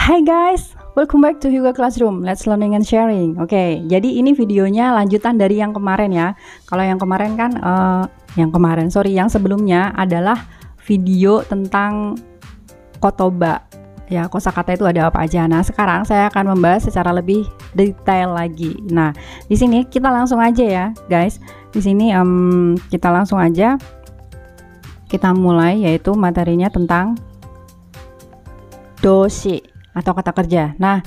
Hai guys, welcome back to Hyuga Classroom. Let's learning and sharing. Oke, jadi ini videonya lanjutan dari yang kemarin ya. Kalau yang kemarin kan, yang sebelumnya adalah video tentang kotoba. Ya, kosakata itu ada apa aja. Nah, sekarang saya akan membahas secara lebih detail lagi. Nah, di sini kita langsung aja ya, guys. Di sini kita langsung aja kita mulai, yaitu materinya tentang doshi atau kata kerja. Nah,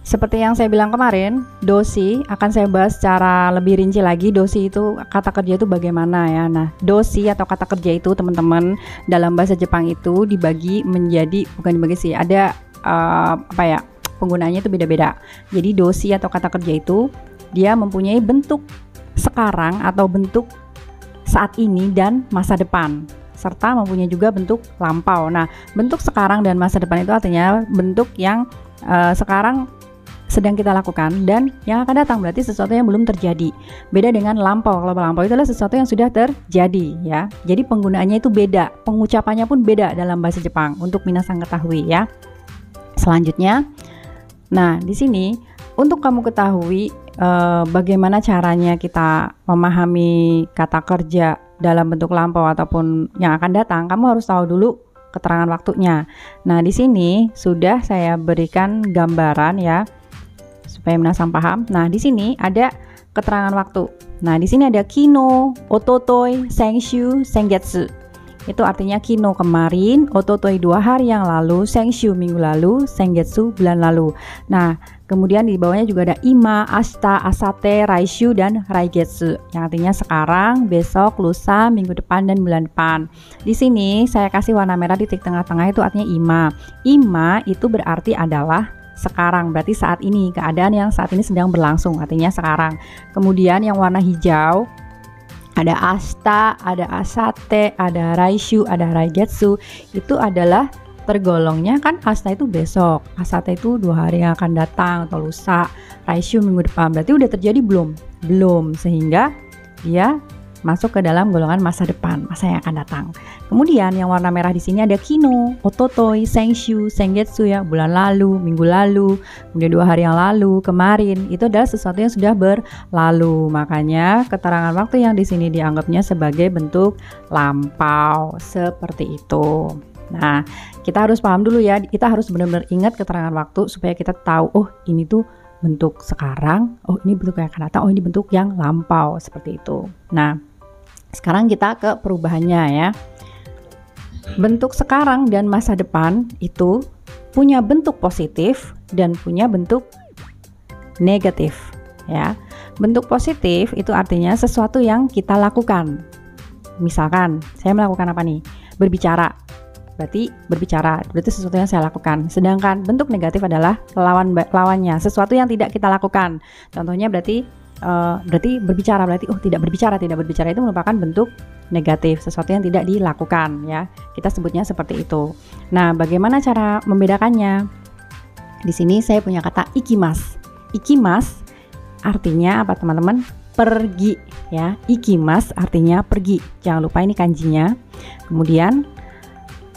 seperti yang saya bilang kemarin, doshi akan saya bahas secara lebih rinci lagi. Doshi itu kata kerja itu bagaimana ya. Nah, doshi atau kata kerja itu teman-teman dalam bahasa Jepang itu dibagi menjadi, bukan dibagi sih, ada penggunaannya itu beda-beda. Jadi doshi atau kata kerja itu dia mempunyai bentuk sekarang atau bentuk saat ini dan masa depan, serta mempunyai juga bentuk lampau. Nah, bentuk sekarang dan masa depan itu artinya bentuk yang sekarang sedang kita lakukan dan yang akan datang, berarti sesuatu yang belum terjadi. Beda dengan lampau. Kalau lampau itu adalah sesuatu yang sudah terjadi ya. Jadi penggunaannya itu beda, pengucapannya pun beda dalam bahasa Jepang, untuk minasan ketahui ya. Selanjutnya, nah di sini untuk kamu ketahui bagaimana caranya kita memahami kata kerja dalam bentuk lampau ataupun yang akan datang, kamu harus tahu dulu keterangan waktunya. Nah, di sini sudah saya berikan gambaran ya, supaya minasan paham. Nah, di sini ada keterangan waktu. Nah, di sini ada kino, ototoi, senshu, sengetsu. Itu artinya kino kemarin, ototoi 2 hari yang lalu, senshu minggu lalu, sengetsu bulan lalu. Nah, kemudian di bawahnya juga ada ima, ashita, asate, raishu, dan raigetsu, yang artinya sekarang, besok, lusa, minggu depan, dan bulan depan. Di sini saya kasih warna merah di titik tengah-tengah, itu artinya ima. Ima itu berarti adalah sekarang, berarti saat ini, keadaan yang saat ini sedang berlangsung, artinya sekarang. Kemudian yang warna hijau ada ashita, ada asate, ada raishu, ada raigetsu. Itu adalah tergolongnya kan, ashita itu besok, asate itu 2 hari yang akan datang atau lusa, raishu minggu depan. Berarti udah terjadi belum? Belum, sehingga dia masuk ke dalam golongan masa depan, masa yang akan datang. Kemudian yang warna merah di sini ada kino, ototoi, senshu, sengetsu ya, bulan lalu, minggu lalu, kemudian 2 hari yang lalu, kemarin. Itu adalah sesuatu yang sudah berlalu. Makanya keterangan waktu yang di sini dianggapnya sebagai bentuk lampau, seperti itu. Nah, kita harus paham dulu ya, kita harus benar-benar ingat keterangan waktu supaya kita tahu, oh ini tuh bentuk sekarang, oh ini bentuk yang akan datang, oh ini bentuk yang lampau, seperti itu. Nah, sekarang kita ke perubahannya ya. Bentuk sekarang dan masa depan itu punya bentuk positif dan punya bentuk negatif ya. Bentuk positif itu artinya sesuatu yang kita lakukan. Misalkan saya melakukan apa nih? Berbicara. Berarti sesuatu yang saya lakukan. Sedangkan bentuk negatif adalah lawannya, sesuatu yang tidak kita lakukan. Contohnya berarti berbicara, berarti tidak berbicara itu merupakan bentuk negatif, sesuatu yang tidak dilakukan ya. Kita sebutnya seperti itu. Nah, bagaimana cara membedakannya? Di sini saya punya kata ikimas. Ikimas artinya apa teman-teman? Pergi ya. Ikimas artinya pergi. Jangan lupa ini kanjinya. Kemudian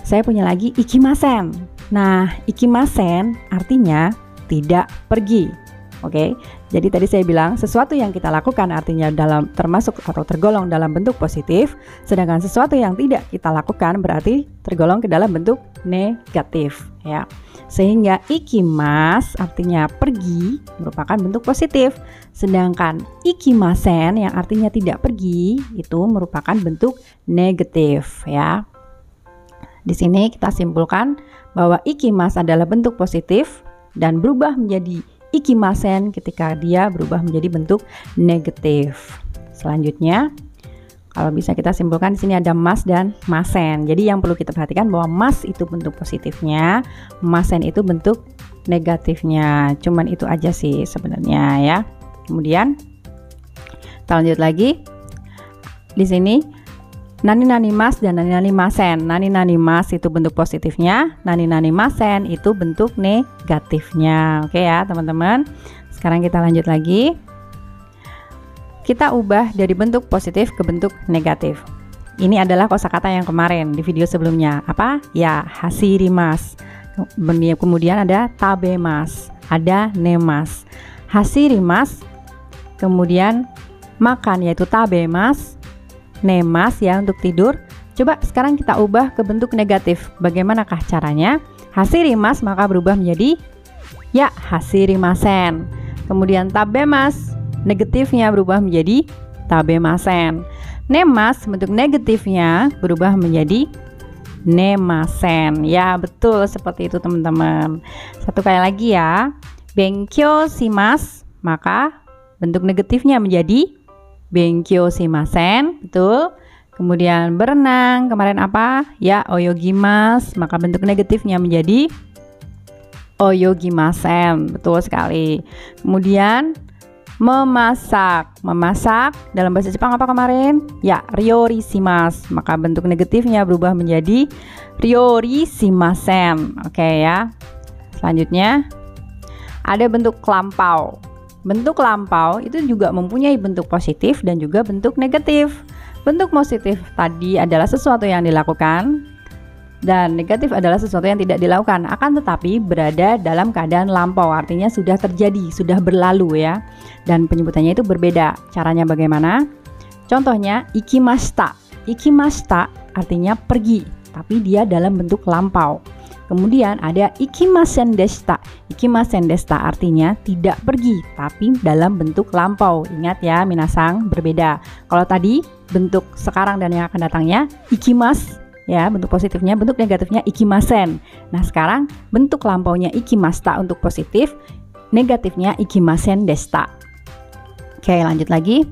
saya punya lagi ikimasen. Nah, ikimasen artinya tidak pergi. Oke. Jadi tadi saya bilang sesuatu yang kita lakukan artinya termasuk atau tergolong dalam bentuk positif, sedangkan sesuatu yang tidak kita lakukan berarti tergolong ke dalam bentuk negatif ya. Sehingga ikimas artinya pergi merupakan bentuk positif, sedangkan ikimasen yang artinya tidak pergi itu merupakan bentuk negatif ya. Di sini kita simpulkan bahwa ikimas adalah bentuk positif dan berubah menjadi ikimasen ketika dia berubah menjadi bentuk negatif. Selanjutnya, kalau bisa kita simpulkan di sini ada mas dan masen. Jadi yang perlu kita perhatikan bahwa mas itu bentuk positifnya, masen itu bentuk negatifnya. Cuman itu aja sih sebenarnya ya. Kemudian kita lanjut lagi. Di sini nani mas dan nani masen. Nani mas itu bentuk positifnya, nani masen itu bentuk negatifnya. Oke ya teman-teman. Sekarang kita lanjut lagi. Kita ubah dari bentuk positif ke bentuk negatif. Ini adalah kosakata yang kemarin di video sebelumnya. Apa? Ya, hashirimasu. Kemudian ada tabemas, ada nemas. Hasirimas, kemudian makan yaitu tabemas, nemas ya untuk tidur. Coba sekarang kita ubah ke bentuk negatif. Bagaimanakah caranya? Hasirimas maka berubah menjadi ya hasirimasen. Kemudian tabemas, negatifnya berubah menjadi tabemasen. Nemas bentuk negatifnya berubah menjadi nemasen. Ya betul seperti itu teman-teman. Satu kali lagi ya. Benkyou shimasu, maka bentuk negatifnya menjadi benkyou shimasen. Betul. Kemudian berenang, kemarin apa? Ya oyogimasu, maka bentuk negatifnya menjadi oyogimasen. Betul sekali. Kemudian memasak. Memasak dalam bahasa Jepang apa kemarin? Ya, ryorishimasu. Maka bentuk negatifnya berubah menjadi ryorishimasen. Oke ya. Selanjutnya ada bentuk lampau. Bentuk lampau itu juga mempunyai bentuk positif dan juga bentuk negatif. Bentuk positif tadi adalah sesuatu yang dilakukan dan negatif adalah sesuatu yang tidak dilakukan, akan tetapi berada dalam keadaan lampau, artinya sudah terjadi, sudah berlalu ya. Dan penyebutannya itu berbeda. Caranya bagaimana? Contohnya ikimashita. Ikimashita artinya pergi, tapi dia dalam bentuk lampau. Kemudian ada ikimasen deshita. Ikimasen deshita artinya tidak pergi, tapi dalam bentuk lampau. Ingat ya, minasang berbeda. Kalau tadi bentuk sekarang dan yang akan datangnya ikimas, ya bentuk positifnya, bentuk negatifnya ikimasen. Nah sekarang bentuk lampaunya ikimashita untuk positif, negatifnya ikimasen deshita. Oke lanjut lagi.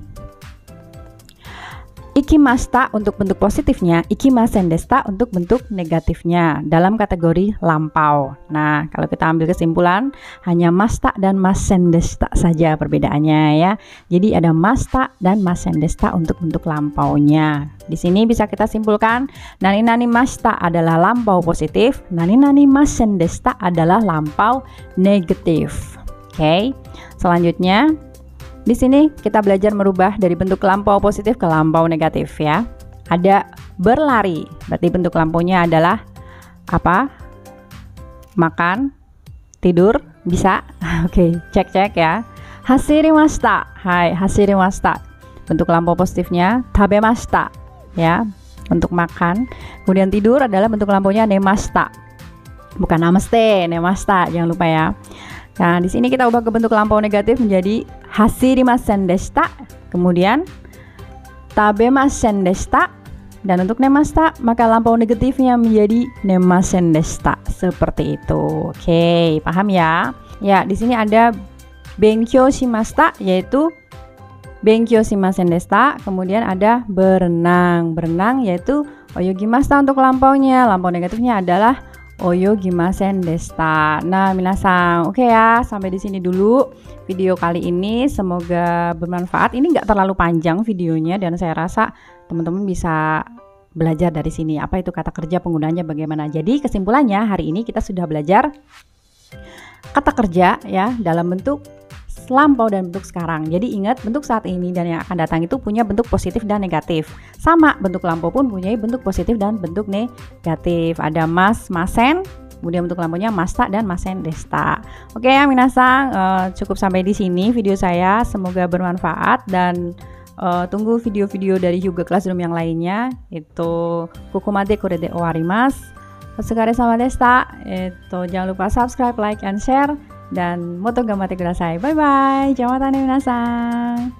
Ikimashita untuk bentuk positifnya, ikimasen deshita untuk bentuk negatifnya dalam kategori lampau. Nah, kalau kita ambil kesimpulan, hanya mashita dan masen deshita saja perbedaannya ya. Jadi ada mashita dan masen deshita untuk bentuk lampaunya. Di sini bisa kita simpulkan, nani-nani mashita adalah lampau positif, nani-nani masen deshita adalah lampau negatif. Oke. Selanjutnya di sini kita belajar merubah dari bentuk lampau positif ke lampau negatif ya. Ada berlari, berarti bentuk lampaunya adalah apa? Makan, tidur, bisa. Oke, cek ya. Hasirimashita. Hai, hasirimashita. Bentuk lampau positifnya tabemashita ya, untuk makan. Kemudian tidur adalah bentuk lampaunya nemashita. Bukan namaste, nemashita, jangan lupa ya. Nah, di sini kita ubah ke bentuk lampau negatif menjadi hasirimasen deshita, kemudian tabemasen deshita, dan untuk nemashita maka lampau negatifnya menjadi nemasen deshita. Seperti itu. Oke, paham ya? Ya, di sini ada benkyou shimashita yaitu benkyou shimasen deshita, kemudian ada berenang. Berenang yaitu oyogimashita untuk lampaunya. Lampau negatifnya adalah oyogimasen deshita. Nah, minasang, oke ya, sampai di sini dulu video kali ini. Semoga bermanfaat. Ini nggak terlalu panjang videonya dan saya rasa teman-teman bisa belajar dari sini. Apa itu kata kerja, penggunaannya bagaimana. Jadi kesimpulannya hari ini kita sudah belajar kata kerja ya dalam bentuk lampau dan bentuk sekarang. Jadi ingat, bentuk saat ini dan yang akan datang itu punya bentuk positif dan negatif. Sama, bentuk lampau pun punya bentuk positif dan bentuk negatif. Ada mas, masen, kemudian bentuk lampaunya mashita dan masen deshita. Oke ya minasang, cukup sampai di sini video saya. Semoga bermanfaat dan tunggu video-video dari Hyuga Classroom yang lainnya. Itu kokomade kore de owarimasu. Otsukare sama deshita. Jangan lupa subscribe, like, and share. Dan moto gambatte kudasai. Bye bye. Jamatane minasan.